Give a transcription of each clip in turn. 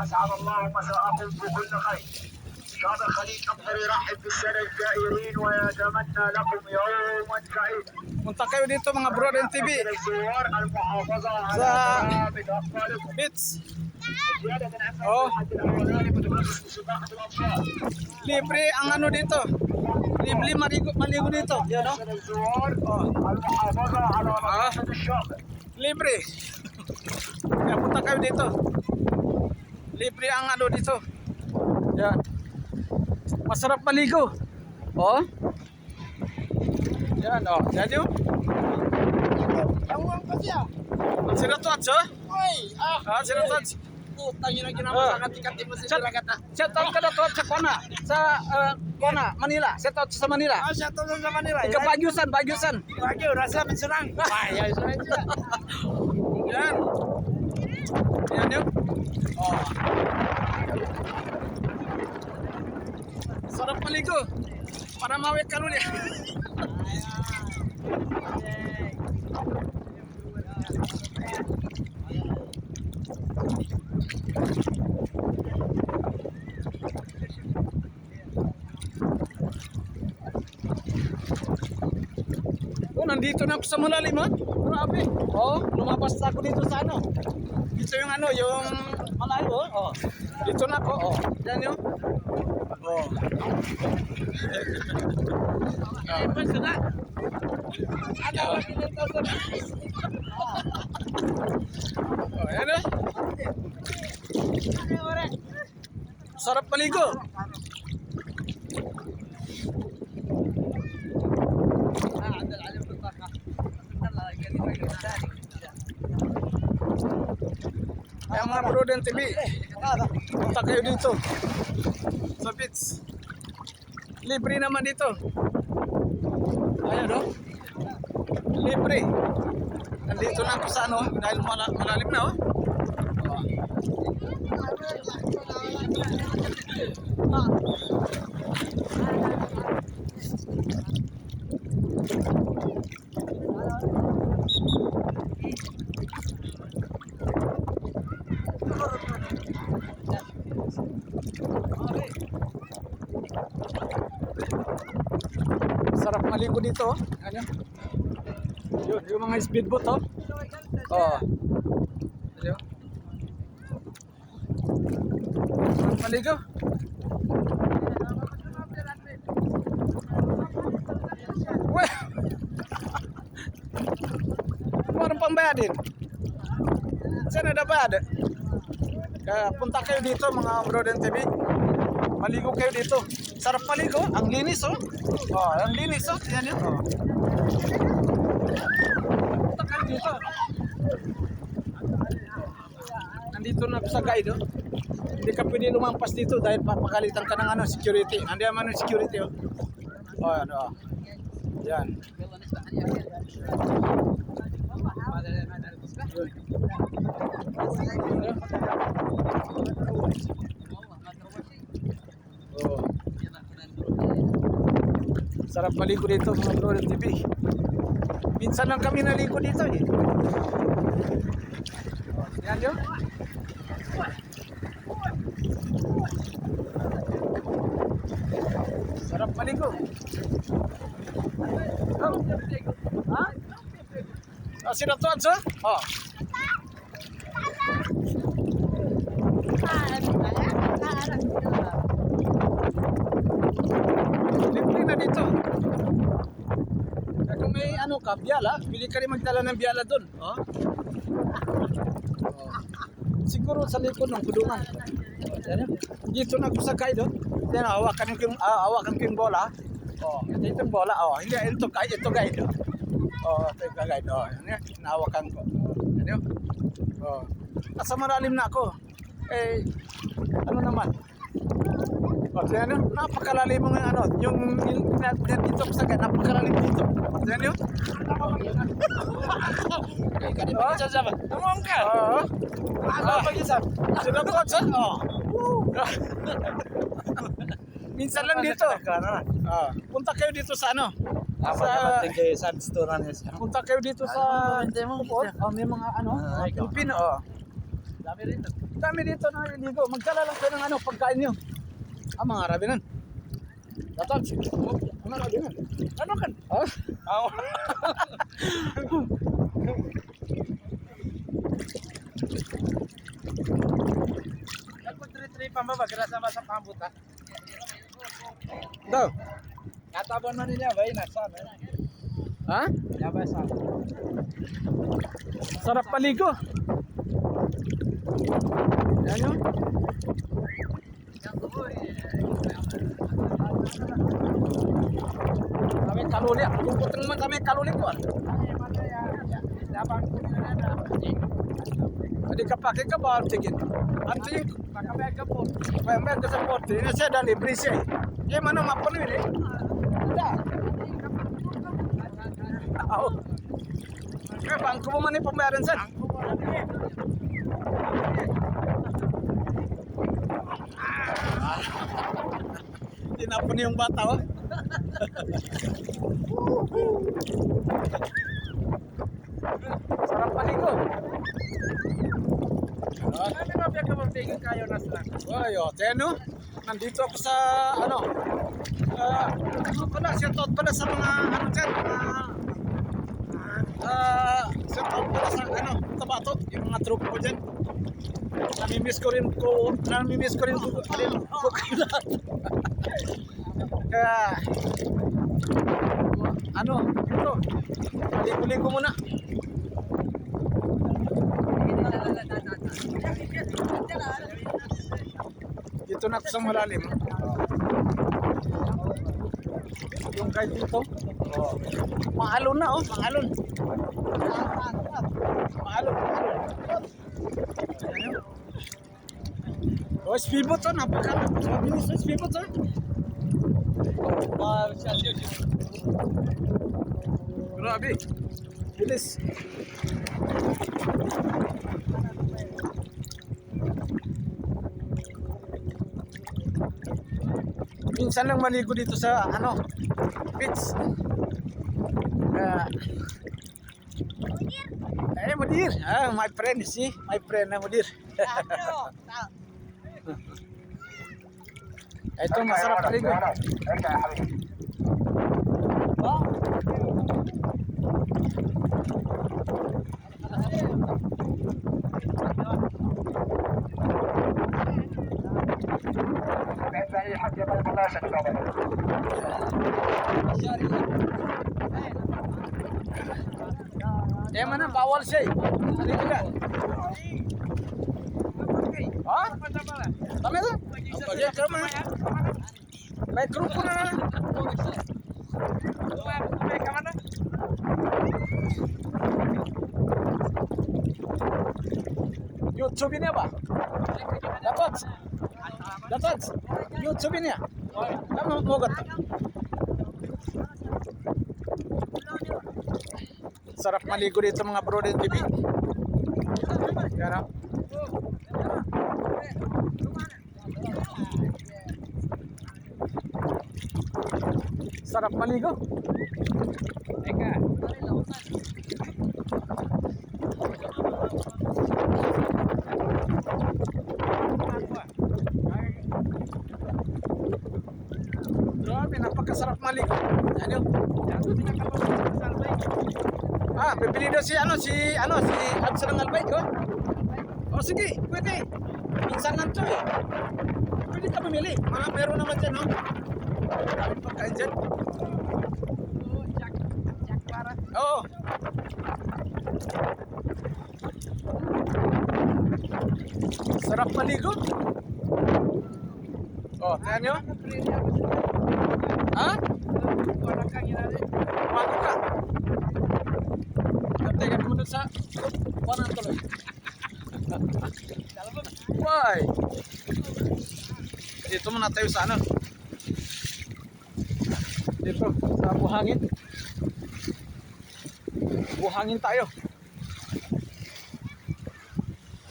أسعد الله مساءكم بكل خير. شعب الخليج أقدر يرحب بالسادة الزائرين ويتمنى لكم يوما سعيدا. Punta kayo dito mga Broden TV الزوار المحافظة على sa سلامة أطفالكم. Beach. زيادة عن Oh, الحد الأولاني متخصص في سباحة الأطفال. libre ang ano dito. Libre maligo dito. Yan o. الزوار المحافظة على نظافة الشاطئ. Libre. Kaya punta kayo dito. Libre ang ano dito. Yan. Masarap maligo. Oh. Yan oh. Yan yun. Tawang kasi ah. Sino to at siya? Oy, Sino to at siya? putang ina ginawa sa kanti-kanti mo sa Diragata. Shout out ka na to at sa Kona. Sa Kona, Manila. Shout out sa Manila. Ah, siya to sa Manila. Ika Bagyusan, Bagyusan. Bagyo, rasa mensurang. Ay, ay, ay. Yan. Yan yun. Oh. Sarap maligo. Para mawit ka rin. Oh, nandito na ako sa malalim ha. Grabe. Oh, lumabas na ako dito sa ano. Dito yung ano, yung malayo. Oh. Dito na ako. Oh. Yan yun. Oh. Ay, basta na. Ano ba pinito sa Oh, yan yun. Sarap maligo. Ay, mga Broden TV, punta kayo dito sa beach. Libre naman dito. Ayan o. Libre. Nandito na ako sa ano, dahil malalim na o. Sarap maligo dito. Ano? Yung mga speedboat oh. Oh. Ano? Sarap maligo. Weh. Parang pambayadin. Sana ada bayad. Kaya punta kayo dito mga Broden TV. Maligo kayo dito. Sarap maligo. Ang linis oh. Oh, ang linis oh. Yan yun. Oh. Punta kayo dito. Nandito na ako sa guide oh. Hindi ka pwede lumampas dito dahil papagalitan ka ng ano, security. Nandiyan man yung security oh. Oh, yan oh. Yan. Oh. Sarap maligo dito mga Broden TV. Minsan lang kami naligo dito eh. Yan yun. Sarap maligo. Oh. Ha? Ah, sino to Anso? Oh. Libre na dito. Kaya kung may ano ka, biyala, pili ka rin magdala ng biyala doon. Oh. Oh. Siguro sa likod ng kudungan. Dito na ako sa guide. Yan, hawakan ko yung bola. Oh, ito yung bola. Oh, hindi, ito guide. Oh, ito yung guide. Oh, yan, nahawakan ko. Yan yun. Oh. Nasa malalim na ako. Eh, ano naman? Oh, yan yun. Napakalalim mo ng ano. Yung dito ko sa guide, napakalalim dito. Yan yun. Oh, siya. Tumong ka. Oo. Ano pa isa? Sinapot sa? Oo. Minsan lang dito. Punta kayo dito sa ano? Sa punta kayo dito sa Hindi mo. May mga ano, Pilipino. Dami rin. Dami dito na naliligo. Magdala lang kayo ng ano, pagkain nyo. Mga Arabinan. Dapat, mga Arabinan. Ano kan? Oh. Nagpag-3-3 pa ba? Grasa ba sa pambuta? Daw. Katabon man niya ba? Nasa na. Ha? Yaba sa. Sarap paligo. Yan yun. Kami kaluli. Lungkot naman kami kaluli ko. Hindi ka pakai ka ba? Tingin. Ang tingin ko. Pakabay ka po. Kaya may ka sa porte. Ini siya dali. Brise. Eh, mana mapunin eh. Ada. Oo. Kaya bangko mo man yung pambayaran saan? Tinapon yung bata, oh. Sarap paligo. Ano nga ba ka tingin kayo na sila? Ay, oh, teno. Nandito ako sa, ano pala, shoutout pala sa mga, ano dyan, shoutout pala sa, Tabato, yung mga tropa ko dyan. Namimiss ko rin ko lahat. Kaya, ito, ligo-ligo muna. Dito na ako sa malalim. Yung kahit dito. Mahalon na, mahalon. Mahalon. Speedboat to, napakabilis na speedboat to. Grabe. Bilis. Minsan lang maligo dito sa beach. Mudir. My friend, see? My friend na Mudir. Ito masarap maligo. Mana bawal siya eh. Ano juga? Ha? Tama ito? Pagkaya kama. May grupo na. YouTube niya ba? Dapat. YouTube niya. Tama mo gata. Sarap maligo dito mga bro din TV. Yan. Sarap maligo. Eka. Grabe, napakasarap maligo. Yan yun. Bibili daw si Adson ng Albay ko. O sige, pwede. Minsan lang to eh. Pwede ka bumili. Meron naman dyan, no? Maraming pagkain dyan. Oo. Sarap maligo. Tingnan nyo. Ha? Bago ka. Teka mo sa kuwanan tuloy. Why? Dito muna tayo sa dito sa buhangin. Buhangin tayo.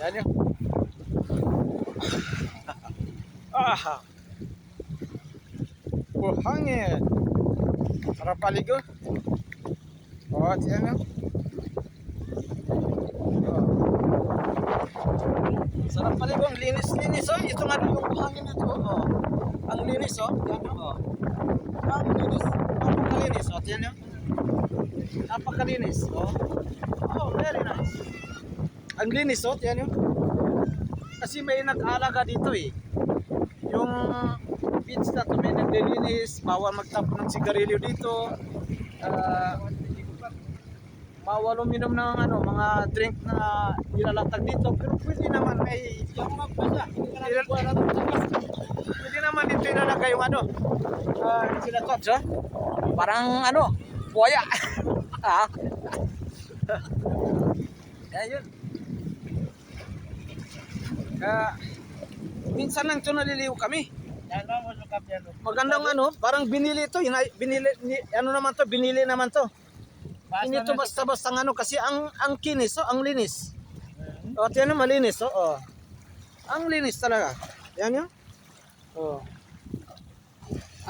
Yan yun. Buhangin. Sarap paligo. Yan yun. Sarap maligo, ang linis-linis oh. Ito nga yung hangin nito oh. Ang linis oh. Yan oh. Ang linis. Napakalinis oh. Yan yun. Napakalinis oh. Oh, very nice. Ang linis oh. Yan yun. Kasi may nag-alaga dito eh. Yung beach na to, may naglilinis, bawal magtapon ng sigarilyo dito. Bawal uminom ng ano, mga drink na nilalatag dito. Pero pwede naman may pwede naman dito ilalagay yung ano. Sila tots ha? Parang ano, buhaya. Ah. Ayun. Minsan lang ito naliliw kami. Magandang ano, parang binili ito, binili ano naman to, binili naman to. Hindi to basta-basta ano kasi ang kinis, oh, ang linis. Oh, tiyan mo malinis, oh. Oh. Ang linis talaga. Yan 'yo. Oh.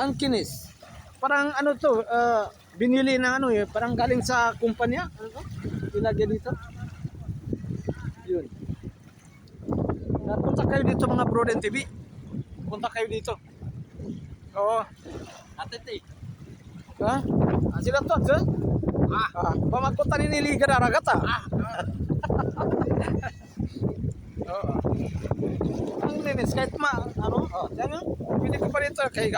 Ang kinis. Parang ano to, binili ng ano eh, parang galing sa kumpanya. Ano to? Ilagay dito. Yun. Punta kayo dito mga Broden TV. Punta kayo dito. Oo. Atete. Ha? Sila to, sir? Pamagpunta ni Liga Daragat ah. Oo. Ang linis kahit ano, yan yun. Pili ko pa dito kay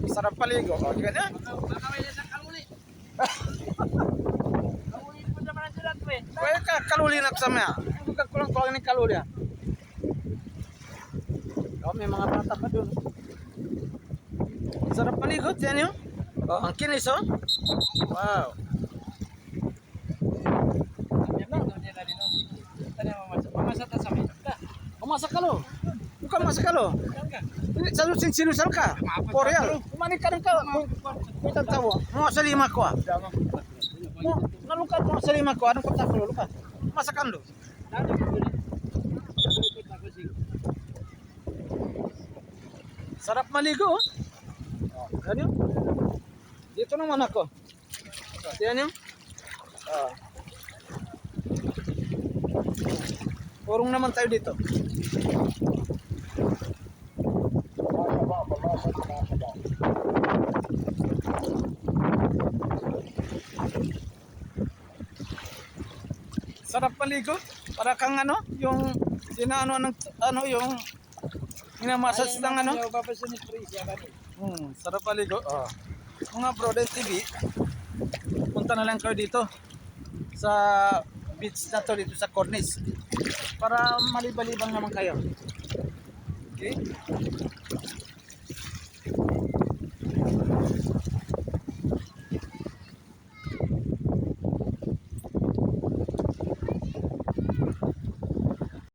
sarap paligo. Ganyan. Kaya ka kaluli na sama. Bukan kulang-kulang ni kaluli. Oh, may mga bata pa doon. Sarap paligo, yan yun. Oh, ang kinis oh. Wow. Masak ka lo. Bukan masak ka lo. Ini satu sinusal ka. Korea. Kumani ka rin ka. Kita tahu. Mau sa lima ko ah. Mo, nalukat mo sa lima ko. Anong kota ko lukat? Masakan lo. Sarap maligo oh. Yan yun. Dito naman ako. Yan yun. Purong naman tayo dito. Sarap maligo. Para kang ano, yung sinaano ng ano yung minamasas ng ano. Sarap maligo. Oh. Mga Broden TV, punta na lang kayo dito sa beach na to dito sa Cornice para malibang-libang naman kayo. Okay?